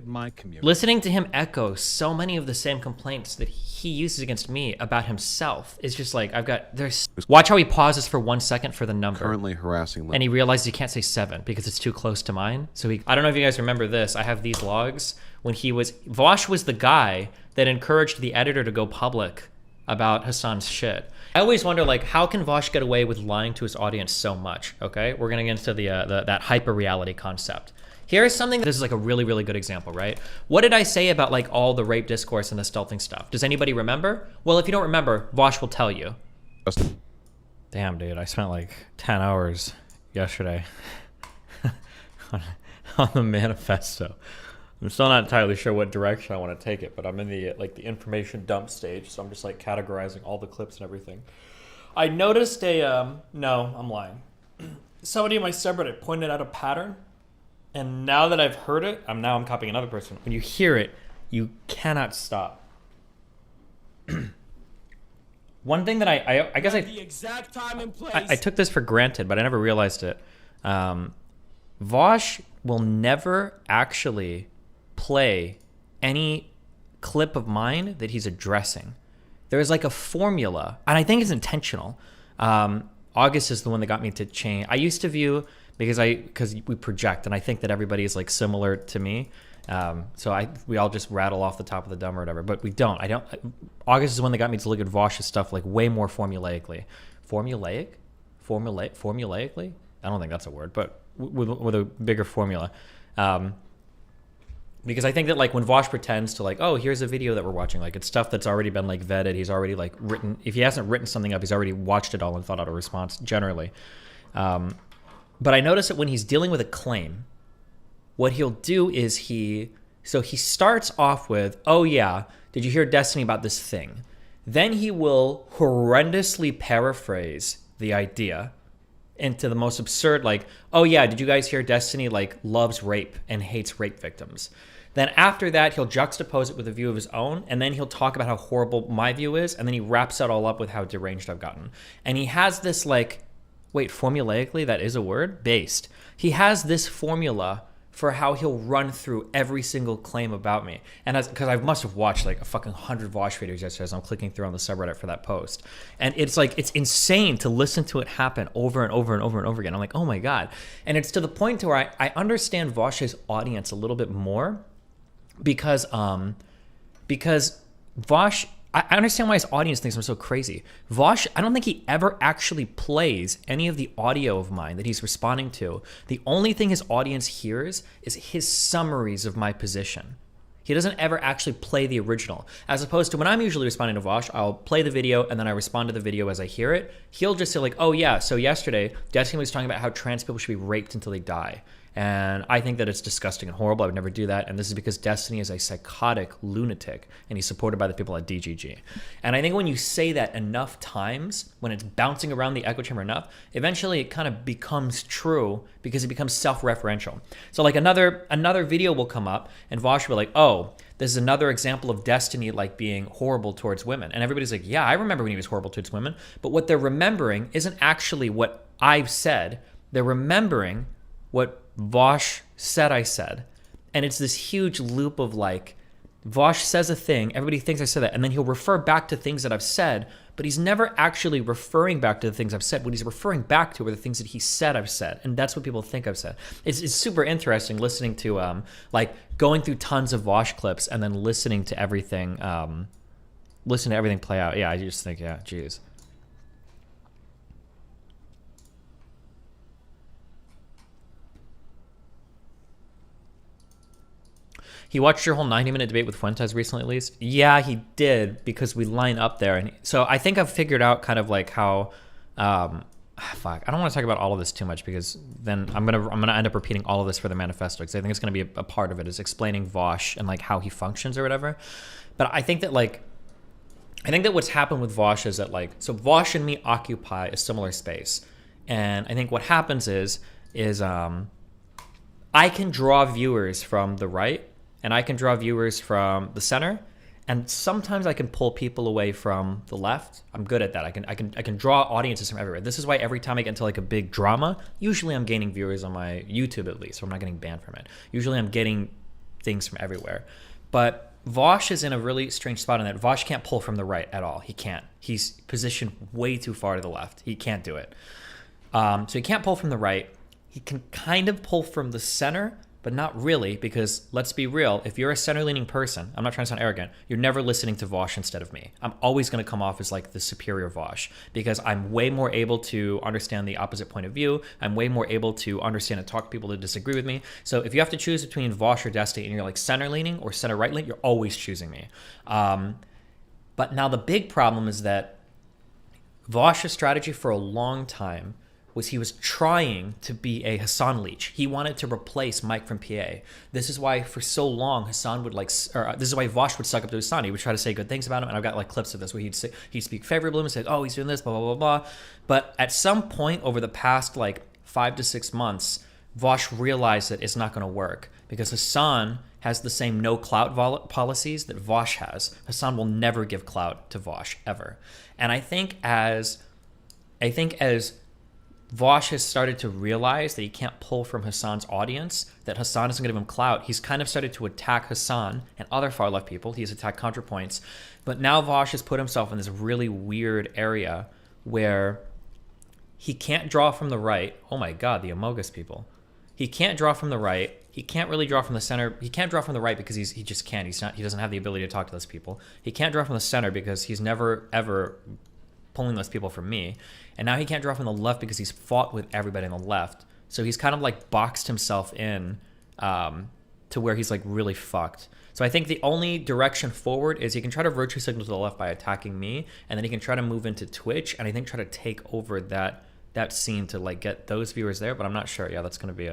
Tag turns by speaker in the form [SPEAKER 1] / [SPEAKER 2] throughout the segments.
[SPEAKER 1] my community.
[SPEAKER 2] Listening to him echo so many of the same complaints that he uses against me about himself is just like, watch how he pauses for 1 second for the number.
[SPEAKER 1] Currently harassing.
[SPEAKER 2] And he realized he can't say 7 because it's too close to mine. So I don't know if you guys remember this. I have these logs when Vaush was the guy that encouraged the editor to go public about Hassan's shit. I always wonder, like, how can Vaush get away with lying to his audience so much? Okay, we're gonna get into that hyper reality concept. Here's something, this is like a really, really good example, right? What did I say about like all the rape discourse and the stealthing stuff? Does anybody remember? Well, if you don't remember, Vaush will tell you. Damn, dude, I spent like 10 hours yesterday on the manifesto. I'm still not entirely sure what direction I want to take it, but I'm in the information dump stage, so I'm just like categorizing all the clips and everything. I noticed no, I'm lying. Somebody in my subreddit pointed out a pattern. And now that I've heard it, I'm copying another person. When you hear it, you cannot stop. One thing that I guess
[SPEAKER 3] the exact time and place.
[SPEAKER 2] I took this for granted, but I never realized it. Vaush will never actually play any clip of mine that he's addressing. There's like a formula, and I think it's intentional. August is the one that got me to change. I used to view, because we project, and I think that everybody is like similar to me. So we all just rattle off the top of the dome or whatever, but we don't. August is the one that got me to look at Vaush's stuff like way more formulaically. Formulaically? I don't think that's a word, but with a bigger formula. Because I think that like when Vaush pretends to like, oh, here's a video that we're watching, like it's stuff that's already been like vetted. He's already like written, if he hasn't written something up, he's already watched it all and thought out a response generally. But I notice that when he's dealing with a claim, what he'll do is he starts off with, oh yeah, did you hear Destiny about this thing? Then he will horrendously paraphrase the idea into the most absurd, like, oh yeah, did you guys hear Destiny like loves rape and hates rape victims? Then after that, he'll juxtapose it with a view of his own, and then he'll talk about how horrible my view is, and then he wraps it all up with how deranged I've gotten. And he has this like, wait, formulaically, that is a word? Based. He has this formula for how he'll run through every single claim about me. And because I must have watched like a fucking 100 Vaush videos yesterday as I'm clicking through on the subreddit for that post. And it's like, it's insane to listen to it happen over and over and over and over again. I'm like, oh my God. And it's to the point to where I understand Vaush's audience a little bit more because Vaush, I understand why his audience thinks I'm so crazy. Vaush, I don't think he ever actually plays any of the audio of mine that he's responding to. The only thing his audience hears is his summaries of my position. He doesn't ever actually play the original. As opposed to when I'm usually responding to Vaush, I'll play the video and then I respond to the video as I hear it. He'll just say like, oh yeah, so yesterday, Destiny was talking about how trans people should be raped until they die. And I think that it's disgusting and horrible. I would never do that. And this is because Destiny is a psychotic lunatic and he's supported by the people at DGG. And I think when you say that enough times, when it's bouncing around the echo chamber enough, eventually it kind of becomes true because it becomes self-referential. So like another video will come up and Vaush will be like, oh, this is another example of Destiny like being horrible towards women. And everybody's like, yeah, I remember when he was horrible towards women. But what they're remembering isn't actually what I've said. They're remembering what Vaush said I said. And it's this huge loop of like, Vaush says a thing, everybody thinks I said that, and then he'll refer back to things that I've said, but he's never actually referring back to the things I've said. What he's referring back to are the things that he said I've said, and that's what people think I've said. It's super interesting listening to, like, going through tons of Vaush clips and then listening to everything play out. Yeah, I just think, yeah, geez. He watched your whole 90-minute debate with Fuentes recently, at least? Yeah, he did, because we line up there. And so I think I've figured out kind of like how, fuck, I don't want to talk about all of this too much because then I'm gonna end up repeating all of this for the manifesto because I think it's gonna be a part of it is explaining Vaush and like how he functions or whatever. But I think that what's happened with Vaush is that like, so Vaush and me occupy a similar space. And I think what happens is I can draw viewers from the right and I can draw viewers from the center, and sometimes I can pull people away from the left. I'm good at that. I can draw audiences from everywhere. This is why every time I get into like a big drama, usually I'm gaining viewers on my YouTube at least, so I'm not getting banned from it. Usually I'm getting things from everywhere. But Vaush is in a really strange spot in that Vaush can't pull from the right at all. He can't. He's positioned way too far to the left. He can't do it. So he can't pull from the right. He can kind of pull from the center, but not really, because let's be real, if you're a center-leaning person, I'm not trying to sound arrogant, you're never listening to Vaush instead of me. I'm always going to come off as like the superior Vaush, because I'm way more able to understand the opposite point of view. I'm way more able to understand and talk to people that disagree with me. So if you have to choose between Vaush or Dusty and you're like center-leaning or center-right-leaning, you're always choosing me. But now the big problem is that Vaush's strategy for a long time was he was trying to be a Hassan leech. He wanted to replace Mike from PA. This is why for so long Hassan would this is why Vaush would suck up to Hassan. He would try to say good things about him, and I've got like clips of this where he'd speak favorably and say, oh, he's doing this, blah, blah, blah, blah. But at some point over the past like 5 to 6 months, Vaush realized that it's not going to work because Hassan has the same no clout policies that Vaush has. Hassan will never give clout to Vaush ever. And I think as Vaush has started to realize that he can't pull from Hassan's audience, that Hassan isn't going to give him clout. He's kind of started to attack Hassan and other far-left people. He's attacked ContraPoints. But now Vaush has put himself in this really weird area where he can't draw from the right. Oh my God, the Amogus people. He can't draw from the right. He can't really draw from the center. He can't draw from the right because he just can't. He doesn't have the ability to talk to those people. He can't draw from the center because he's never, ever pulling those people from me. And now he can't draw from the left because he's fought with everybody on the left. So he's kind of like boxed himself in to where he's like really fucked. So I think the only direction forward is he can try to virtue signal to the left by attacking me, and then he can try to move into Twitch, and I think try to take over that scene to like get those viewers there, but I'm not sure. Yeah, that's going to be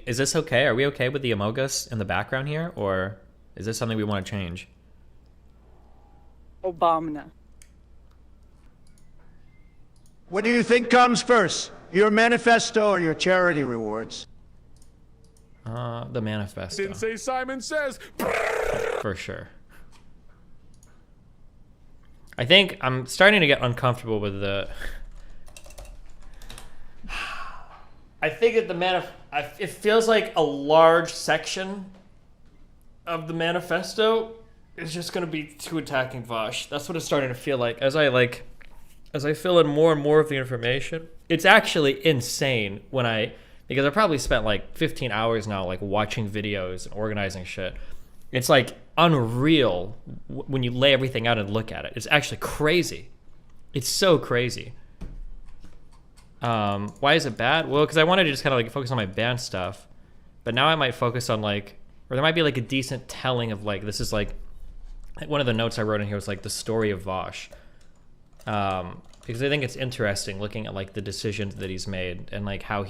[SPEAKER 2] is this okay? Are we okay with the Amogus in the background here, or is this something we want to change?
[SPEAKER 1] Obama.
[SPEAKER 3] What do you think comes first? Your manifesto or your charity rewards?
[SPEAKER 2] The manifesto.
[SPEAKER 4] Didn't say Simon Says.
[SPEAKER 2] For sure. I think I'm starting to get uncomfortable with the... I think that it feels like a large section of the manifesto is just going to be too attacking Vaush. That's what it's starting to feel like. As I fill in more and more of the information, it's actually insane because I probably spent like 15 hours now like watching videos and organizing shit. It's like unreal when you lay everything out and look at it. It's actually crazy. It's so crazy. Why is it bad? Well, because I wanted to just kind of like focus on my band stuff, but now I might focus on or there might be like a decent telling of like, this is like one of the notes I wrote in here was like the story of Vaush. Because I think it's interesting looking at like the decisions that he's made and like how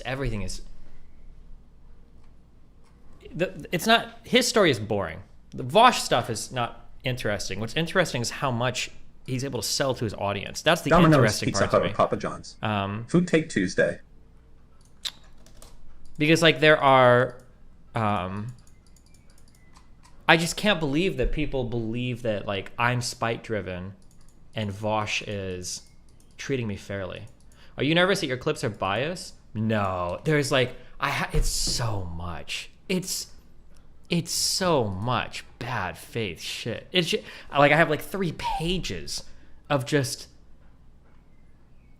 [SPEAKER 2] everything is. It's not, his story is boring. The Vaush stuff is not interesting. What's interesting is how much he's able to sell to his audience. That's the interesting part to me.
[SPEAKER 5] Papa John's. Food Take Tuesday.
[SPEAKER 2] Because like there are, I just can't believe that people believe that like I'm spite driven and Vaush is treating me fairly. Are you nervous that your clips are biased? No, there's like, it's so much. It's so much bad faith shit. It's just, like I have like 3 pages of just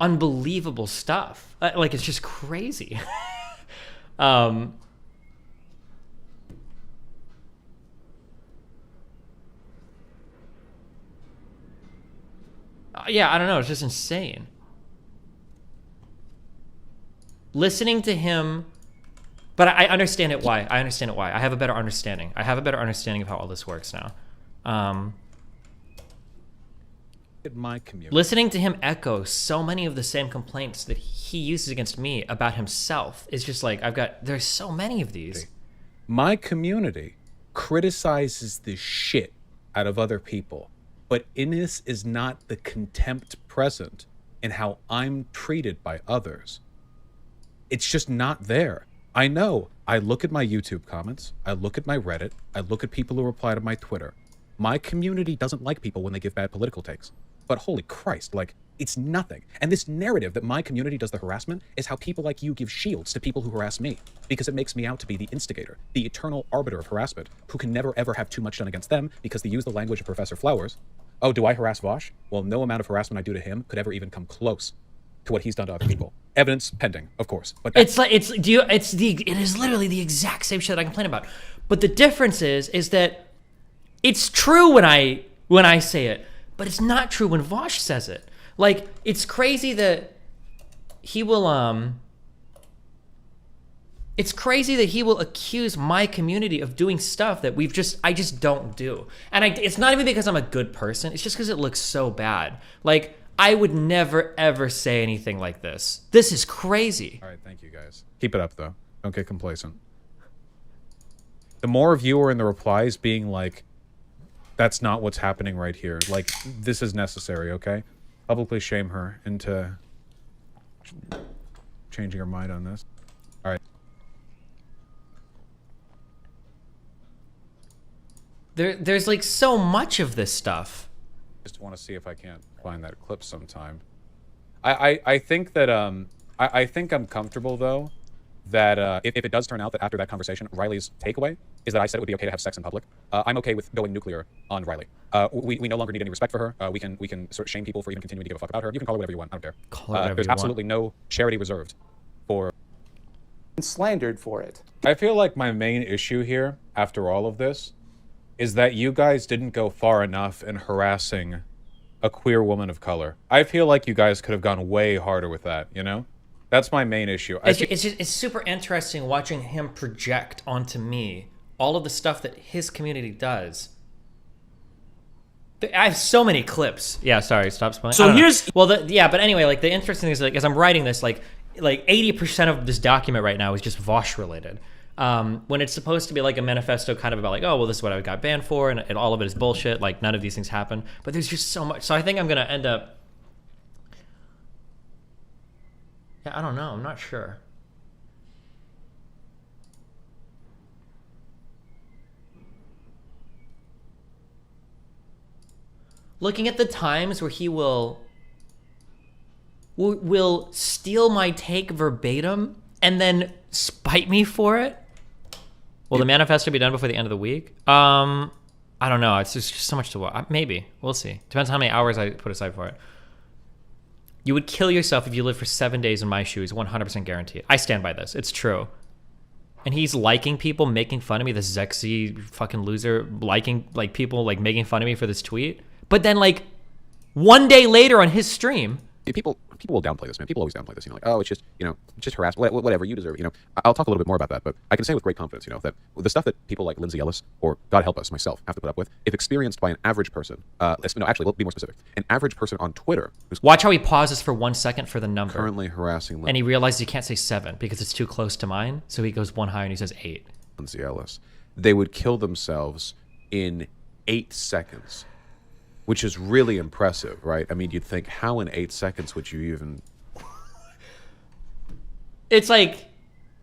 [SPEAKER 2] unbelievable stuff. Like it's just crazy. Yeah, I don't know. It's just insane. Listening to him, but I understand it why. I understand it why. I have a better understanding. I have a better understanding of how all this works now.
[SPEAKER 4] My community.
[SPEAKER 2] Listening to him echo so many of the same complaints that he uses against me about himself is just like, there's so many of these.
[SPEAKER 4] My community criticizes the shit out of other people, but in this is not the contempt present in how I'm treated by others. It's just not there. I know. I look at my YouTube comments. I look at my Reddit. I look at people who reply to my Twitter. My community doesn't like people when they give bad political takes. But holy Christ, like, It's nothing. And this narrative that my community does the harassment is how people like you give shields to people who harass me, because it makes me out to be the instigator, the eternal arbiter of harassment, who can never ever have too much done against them because they use the language of Professor Flowers. Oh, do I harass Vaush? Well, no amount of harassment I do to him could ever even come close to what he's done to other people. Evidence pending, of course. But
[SPEAKER 2] it is literally the exact same shit I complain about. But the difference is that it's true when I say it, but it's not true when Vaush says it. Like, it's crazy that he will accuse my community of doing stuff that I just don't do. And it's not even because I'm a good person. It's just because it looks so bad. Like, I would never, ever say anything like this. This is crazy.
[SPEAKER 4] All right, thank you, guys. Keep it up, though. Don't get complacent. The more of you are in the replies being like, that's not what's happening right here. Like, this is necessary, okay? Publicly shame her into changing her mind on this. All right.
[SPEAKER 2] There's like so much of this stuff.
[SPEAKER 4] Just want to see if I can't find that clip sometime. I think that I think I'm comfortable though that if it does turn out that after that conversation Riley's takeaway is that I said it would be okay to have sex in public, I'm okay with going nuclear on Riley. We no longer need any respect for her. We can sort of shame people for even continuing to give a fuck about her. You can call her whatever you want. I don't care.
[SPEAKER 2] Call her whatever
[SPEAKER 4] there's
[SPEAKER 2] you
[SPEAKER 4] absolutely no charity reserved for.
[SPEAKER 1] Slandered for it.
[SPEAKER 4] I feel like my main issue here, after all of this, is that you guys didn't go far enough in harassing a queer woman of color. I feel like you guys could have gone way harder with that, you know? That's my main issue.
[SPEAKER 2] It's super interesting watching him project onto me all of the stuff that his community does. I have so many clips. Yeah, sorry, stop spoiling.
[SPEAKER 6] So here's...
[SPEAKER 2] But anyway, like the interesting thing is, like, as I'm writing this, like 80% of this document right now is just Vaush related. When it's supposed to be like a manifesto kind of about like, oh, well, this is what I got banned for, and all of it is bullshit. Like, none of these things happen. But there's just so much. So I think I'm going to end up... Yeah, I don't know. I'm not sure. Looking at the times where he will steal my take verbatim and then spite me for it. Will the manifesto be done before the end of the week? I don't know. It's just so much to watch. Maybe. We'll see. Depends how many hours I put aside for it. You would kill yourself if you lived for 7 days in my shoes. 100% guaranteed. I stand by this. It's true. And he's liking people, making fun of me. This Zexy fucking loser liking like people like making fun of me for this tweet. But then like 1 day later on his stream,
[SPEAKER 7] people will downplay this, man. People always downplay this, you know, like, oh, it's just, you know, just harassment, whatever, you deserve it, you know. I'll talk a little bit more about that, but I can say with great confidence, you know, that the stuff that people like Lindsay Ellis, or God help us, myself, have to put up with, if experienced by an average person, no, actually, let's be more specific, an average person on Twitter who's
[SPEAKER 2] watch how he pauses for 1 second for the number.
[SPEAKER 7] currently harassing
[SPEAKER 2] And he realizes he can't say 7 because it's too close to mine, so he goes one higher and he says 8.
[SPEAKER 7] Lindsay Ellis, they would kill themselves in 8 seconds, which is really impressive, right? I mean, you'd think, how in 8 seconds would you even...
[SPEAKER 2] It's like,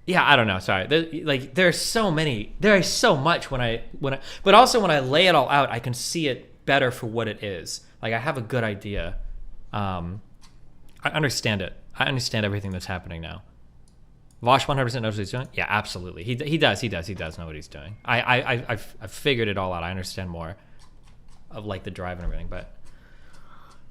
[SPEAKER 2] yeah, I don't know. Sorry. There's so much but also when I lay it all out, I can see it better for what it is. Like, I have a good idea. I understand it. I understand everything that's happening now. Vaush 100% knows what he's doing? Yeah, absolutely. He does know what he's doing. I've figured it all out. I understand more of like the drive and everything, but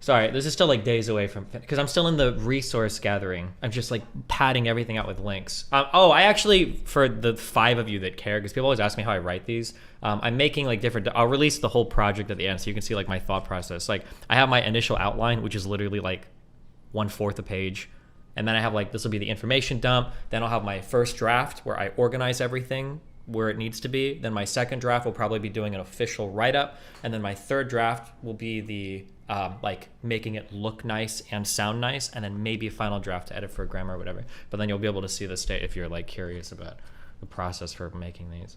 [SPEAKER 2] sorry, this is still like days away from, because I'm still in the resource gathering. I'm just like padding everything out with links. I actually, for the 5 of you that care, because people always ask me how I write these, I'm making like different, I'll release the whole project at the end so you can see like my thought process. Like, I have my initial outline, which is literally like 1/4 a page, and then I have like, this will be the information dump, then I'll have my first draft where I organize everything where it needs to be. Then my second draft will probably be doing an official write-up, and then my third draft will be the like making it look nice and sound nice, and then maybe a final draft to edit for grammar or whatever. But then you'll be able to see the state if you're like curious about the process for making these.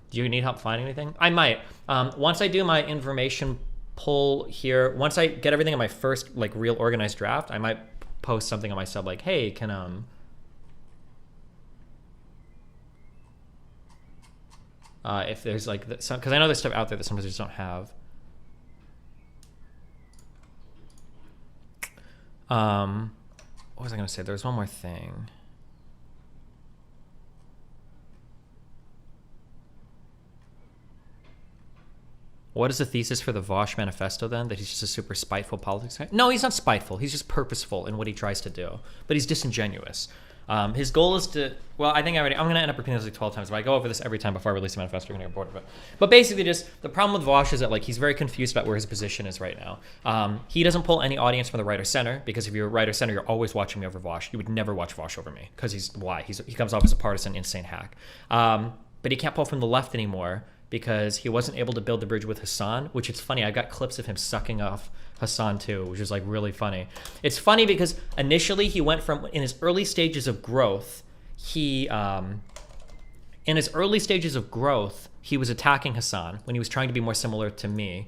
[SPEAKER 2] Do you need help finding anything? I might. Once I do my information pull here, once I get everything in my first like real organized draft, I might post something on my sub like, hey, can if there's like some, because I know there's stuff out there that sometimes I just don't have. What was I going to say? There was one more thing. What is the thesis for the Vaush Manifesto then? That he's just a super spiteful politics guy? No, he's not spiteful. He's just purposeful in what he tries to do. But he's disingenuous. His goal is to, well, I think I'm going to end up repeating this like 12 times, but I go over this every time before I release the manifesto. You're going to get bored of it. But basically just, the problem with Vaush is that like he's very confused about where his position is right now. He doesn't pull any audience from the right or center, because if you're right or center, you're always watching me over Vaush. You would never watch Vaush over me, because he comes off as a partisan, insane hack. But he can't pull from the left anymore, because he wasn't able to build the bridge with Hassan, which it's funny. I got clips of him sucking off Hassan too, which is like really funny. It's funny because initially he went from, in his early stages of growth, he was attacking Hassan when he was trying to be more similar to me.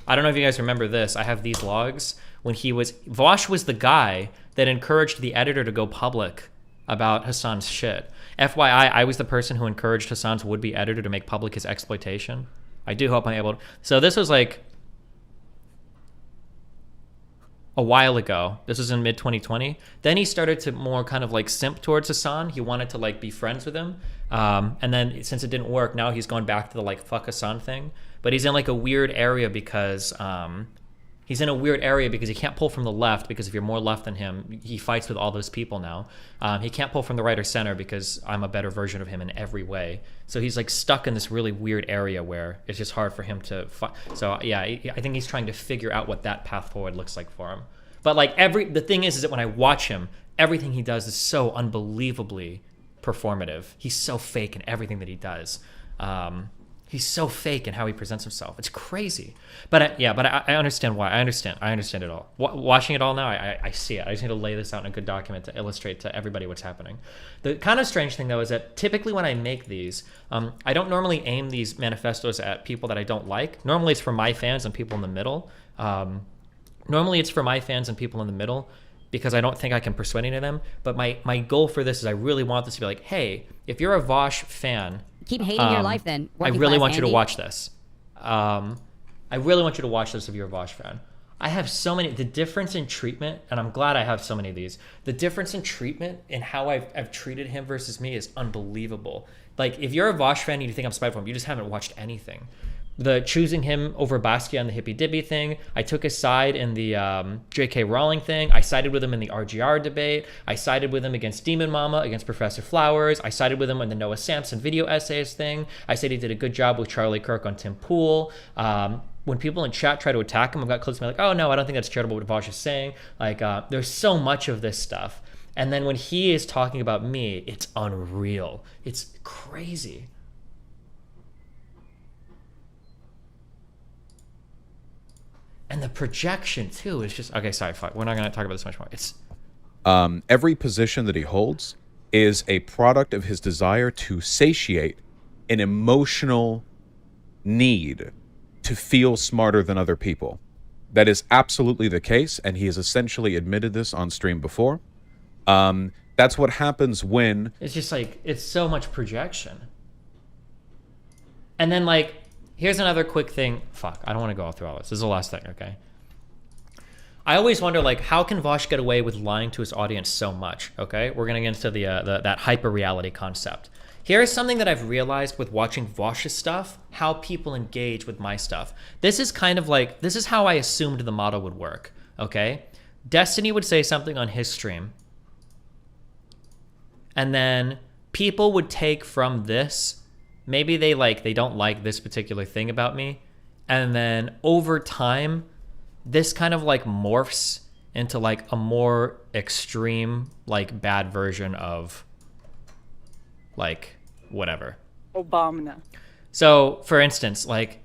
[SPEAKER 2] I don't know if you guys remember this. I have these logs when Vaush was the guy that encouraged the editor to go public about Hassan's shit. FYI, I was the person who encouraged Hassan's would-be editor to make public his exploitation. I do hope I'm able to. So this was like a while ago. This was in mid-2020. Then he started to more kind of like simp towards Hassan. He wanted to like be friends with him. And then since it didn't work, now he's gone back to the like fuck Hassan thing. But he's in like a weird area because he can't pull from the left, because if you're more left than him, he fights with all those people now. He can't pull from the right or center because I'm a better version of him in every way. So he's like stuck in this really weird area where it's just hard for him to fight. So yeah, I think he's trying to figure out what that path forward looks like for him. But like the thing is that when I watch him, everything he does is so unbelievably performative. He's so fake in everything that he does. He's so fake in how he presents himself. It's crazy. But I understand why. I understand it all. Watching it all now, I see it. I just need to lay this out in a good document to illustrate to everybody what's happening. The kind of strange thing, though, is that typically when I make these, I don't normally aim these manifestos at people that I don't like. Normally it's for my fans and people in the middle. Because I don't think I can persuade any of them. But my goal for this is I really want this to be like, hey, if you're a Vaush fan,
[SPEAKER 6] keep hating your life then.
[SPEAKER 2] I really want you to watch this. I really want you to watch this if you're a Vaush fan. I have so many, the difference in treatment, and I'm glad I have so many of these, the difference in treatment in how I've treated him versus me is unbelievable. Like, if you're a Vaush fan and you think I'm spiteful, you just haven't watched anything. The choosing him over Basquiat on the hippy dippy thing. I took his side in the J.K. Rowling thing. I sided with him in the RGR debate. I sided with him against Demon Mama, against Professor Flowers. I sided with him in the Noah Samson video essays thing. I said he did a good job with Charlie Kirk on Tim Pool. When people in chat try to attack him, I've got clips of me like, oh no, I don't think that's charitable what Vaush is saying. Like, there's so much of this stuff. And then when he is talking about me, it's unreal. It's crazy. And the projection too is just, okay, sorry, fuck. We're not going to talk about this much more. It's
[SPEAKER 4] every position that he holds is a product of his desire to satiate an emotional need to feel smarter than other people. That is absolutely the case, and he has essentially admitted this on stream before. That's what happens when...
[SPEAKER 2] It's just like, it's so much projection. And then like, here's another quick thing. Fuck, I don't want to go through all this. This is the last thing, okay? I always wonder, like, how can Vaush get away with lying to his audience so much, okay? We're going to get into that hyper-reality concept. Here's something that I've realized with watching Vaush's stuff, how people engage with my stuff. This is kind of like, this is how I assumed the model would work, okay? Destiny would say something on his stream, and then people would take from this, maybe they don't like this particular thing about me, and then over time, this kind of like morphs into like a more extreme, like bad version of like whatever.
[SPEAKER 8] Obama.
[SPEAKER 2] So for instance, like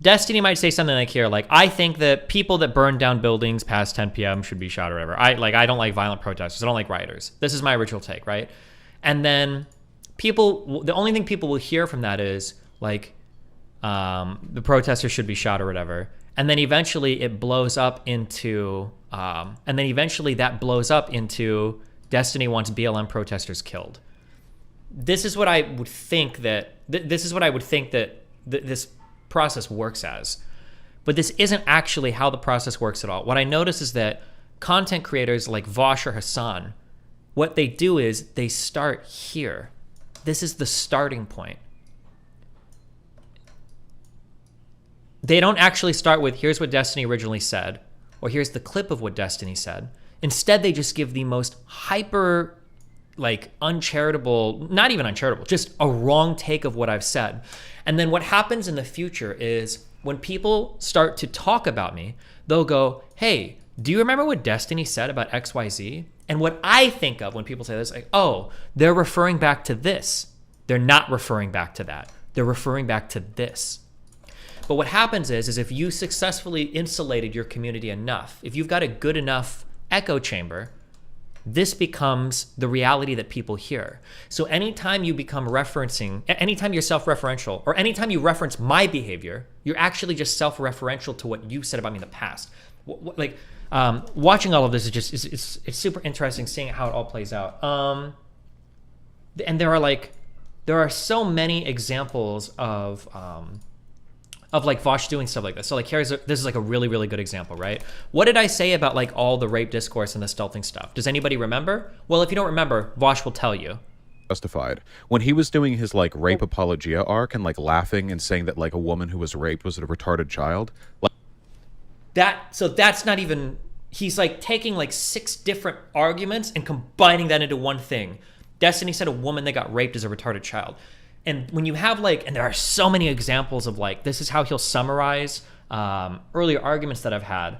[SPEAKER 2] Destiny might say something like here, like, I think that people that burn down buildings past 10 p.m. should be shot or whatever. I don't like violent protesters. I don't like rioters. This is my original take, right? And then the only thing people will hear from that is like, the protesters should be shot or whatever. And then eventually it blows up into, that blows up into Destiny wants BLM protesters killed. This is what I would think that, this process works as. But this isn't actually how the process works at all. What I notice is that content creators like Vaush or Hassan, what they do is they start here. This is the starting point. They don't actually start with, here's what Destiny originally said, or here's the clip of what Destiny said. Instead, they just give the most hyper, like, uncharitable, not even uncharitable, just a wrong take of what I've said. And then what happens in the future is when people start to talk about me, they'll go, hey, do you remember what Destiny said about XYZ? And what I think of when people say this, like, oh, they're referring back to this. They're not referring back to that. They're referring back to this. But what happens is if you successfully insulated your community enough, if you've got a good enough echo chamber, this becomes the reality that people hear. So anytime you become referencing, anytime you're self-referential, or anytime you reference my behavior, you're actually just self-referential to what you said about me in the past. Like, watching all of this is just, it's super interesting seeing how it all plays out. And there are so many examples of like Vaush doing stuff like this. So like this is like a really, really good example, right? What did I say about like all the rape discourse and the stealthing stuff? Does anybody remember? Well, if you don't remember, Vaush will tell you.
[SPEAKER 7] Justified. When he was doing his like rape apologia arc and like laughing and saying that like a woman who was raped was a retarded child. Like,
[SPEAKER 2] so that's not even, he's like taking like 6 different arguments and combining that into one thing. Destiny said a woman that got raped is a retarded child. And when you have like, and there are so many examples of like, this is how he'll summarize earlier arguments that I've had.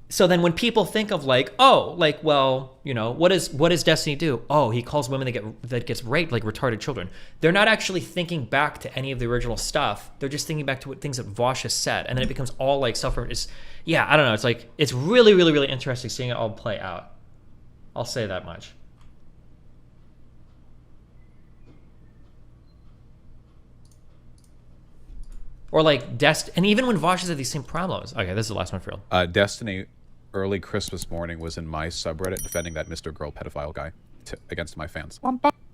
[SPEAKER 2] So then when people think of like, oh, like, well, you know, what does Destiny do? Oh, he calls women that gets raped like retarded children. They're not actually thinking back to any of the original stuff. They're just thinking back to what things that Vaush has said. And then it becomes all like yeah, I don't know. It's like, it's really, really, really interesting seeing it all play out. I'll say that much. Or like and even when Vaush has had these same problems. Okay, this is the last one for real.
[SPEAKER 4] Destiny, early Christmas morning, was in my subreddit defending that Mr. Girl pedophile guy against my fans.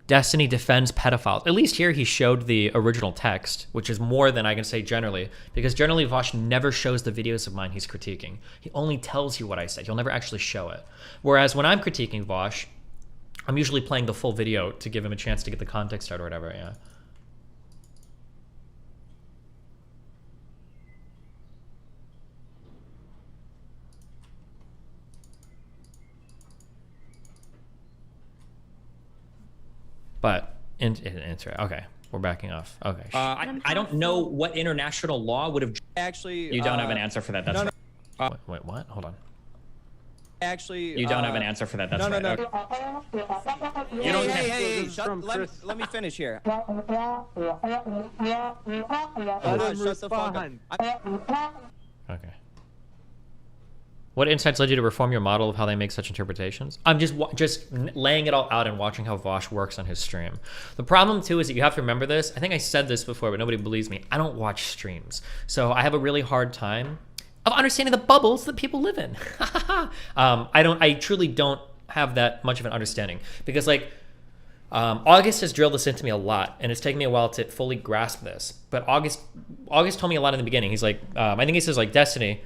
[SPEAKER 2] Destiny defends pedophiles. At least here he showed the original text, which is more than I can say generally, because generally Vaush never shows the videos of mine he's critiquing. He only tells you what I said. He'll never actually show it. Whereas when I'm critiquing Vaush, I'm usually playing the full video to give him a chance to get the context out or whatever, yeah. But okay, we're backing off. Okay, I don't know what international law would have.
[SPEAKER 6] Actually,
[SPEAKER 2] you don't have an answer for that. That's right. Wait, what? Hold on.
[SPEAKER 6] Actually,
[SPEAKER 2] you don't have an answer for that. That's right.
[SPEAKER 6] No.
[SPEAKER 2] Okay.
[SPEAKER 6] You don't let me finish here. Shut the fuck up.
[SPEAKER 2] Okay. What insights led you to reform your model of how they make such interpretations? I'm just laying it all out and watching how Vaush works on his stream. The problem too is that you have to remember this. I think I said this before, but nobody believes me. I don't watch streams, so I have a really hard time of understanding the bubbles that people live in. I truly don't have that much of an understanding because like August has drilled this into me a lot, and it's taken me a while to fully grasp this. But August told me a lot in the beginning. He's like, I think he says like, Destiny,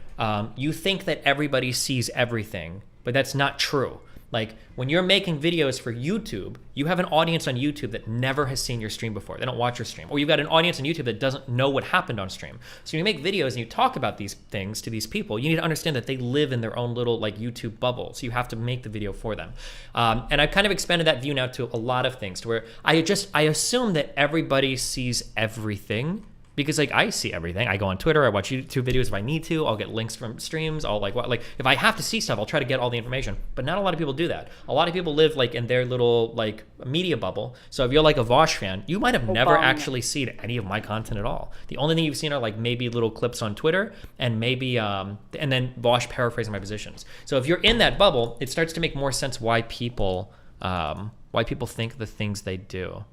[SPEAKER 2] you think that everybody sees everything, but that's not true. Like when you're making videos for YouTube, you have an audience on YouTube that never has seen your stream before. They don't watch your stream. Or you've got an audience on YouTube that doesn't know what happened on stream. So when you make videos and you talk about these things to these people, you need to understand that they live in their own little like YouTube bubble. So you have to make the video for them. And I've kind of expanded that view now to a lot of things to where I assume that everybody sees everything. Because like I see everything. I go on Twitter, I watch YouTube videos if I need to, I'll get links from streams, I'll like if I have to see stuff, I'll try to get all the information. But not a lot of people do that. A lot of people live like in their little like media bubble. So if you're like a Vaush fan, you might have never actually seen any of my content at all. The only thing you've seen are like maybe little clips on Twitter and maybe and then Vaush paraphrasing my positions. So if you're in that bubble, it starts to make more sense why people think the things they do.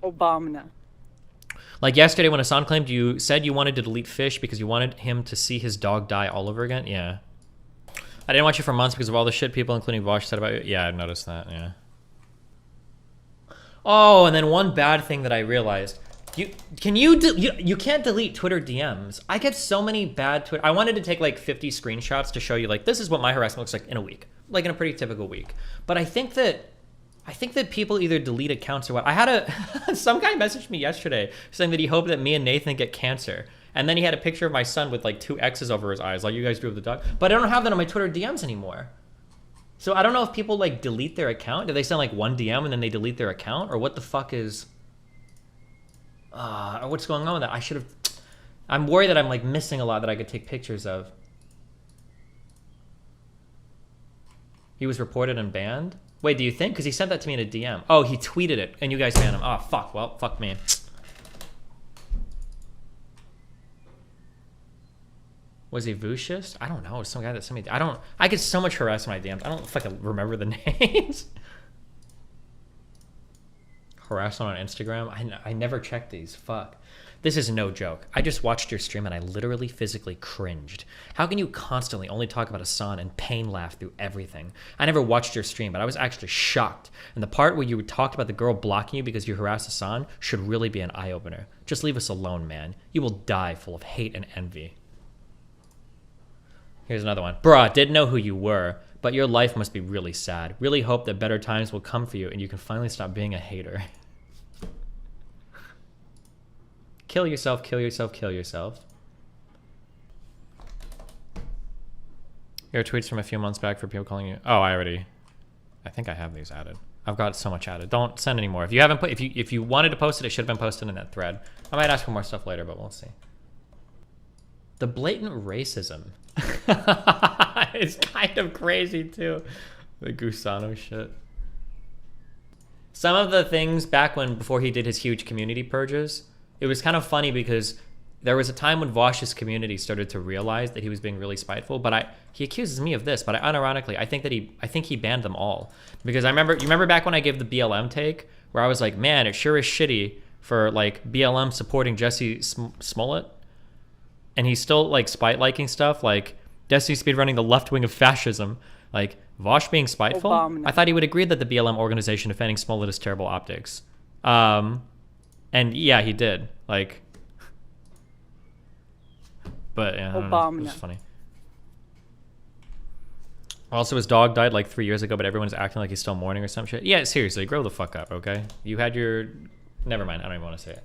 [SPEAKER 8] Obama.
[SPEAKER 2] Like yesterday when Hassan claimed you said you wanted to delete Fish because you wanted him to see his dog die all over again. Yeah. I didn't watch you for months because of all the shit people, including Vaush, said about you. Yeah, I noticed that, yeah. Oh, and then one bad thing that I realized. You can't delete Twitter DMs. I get so many bad Twitter. I wanted to take like 50 screenshots to show you like this is what my harassment looks like in a week, like in a pretty typical week. But I think that people either delete accounts or what. I had some guy messaged me yesterday saying that he hoped that me and Nathan get cancer. And then he had a picture of my son with like 2 X's over his eyes, like you guys do with the dog. But I don't have that on my Twitter DMs anymore. So I don't know if people like delete their account. Do they send like one DM and then they delete their account? Or what the fuck is... or what's going on with that? I should have... I'm worried that I'm like missing a lot that I could take pictures of. He was reported and banned? Wait, do you think? Because he sent that to me in a DM. Oh, he tweeted it and you guys banned him. Oh, fuck. Well, fuck me. Was he Vaush? I don't know. Some guy that sent me... I get so much harassed in my DMs. I don't fucking remember the names. Harassment on Instagram? I never check these. Fuck. This is no joke. I just watched your stream and I literally physically cringed. How can you constantly only talk about Hassan and pain laugh through everything? I never watched your stream, but I was actually shocked. And the part where you talked about the girl blocking you because you harassed Hassan should really be an eye-opener. Just leave us alone, man. You will die full of hate and envy. Here's another one. Bruh, didn't know who you were, but your life must be really sad. Really hope that better times will come for you and you can finally stop being a hater. Kill yourself, kill yourself, kill yourself. Your tweets from a few months back for people calling you... Oh, I think I have these added. I've got so much added. Don't send any more. If you haven't put... If you wanted to post it, it should have been posted in that thread. I might ask for more stuff later, but we'll see. The blatant racism. It's kind of crazy too. The Gusano shit. Some of the things back before he did his huge community purges, it was kind of funny because there was a time when Vaush's community started to realize that he was being really spiteful. But he accuses me of this, but unironically, I think he banned them all because you remember back when I gave the BLM take where I was like, man, it sure is shitty for like BLM supporting Jesse Smollett. And he's still like spite-liking stuff like Destiny speedrunning the left wing of fascism. Like Vaush being spiteful? I thought he would agree that the BLM organization defending Smollett is terrible optics. And yeah, he did. Like, but yeah, I don't know. It was funny. Also, his dog died like 3 years ago, but everyone's acting like he's still mourning or some shit. Yeah, seriously, grow the fuck up, okay? You had your... Never mind, I don't even want to say it.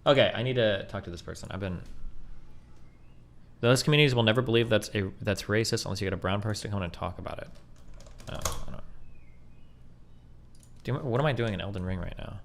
[SPEAKER 2] Okay, I need to talk to this person. Those communities will never believe that's racist unless you get a brown person to come in and talk about it. I don't. What am I doing in Elden Ring right now?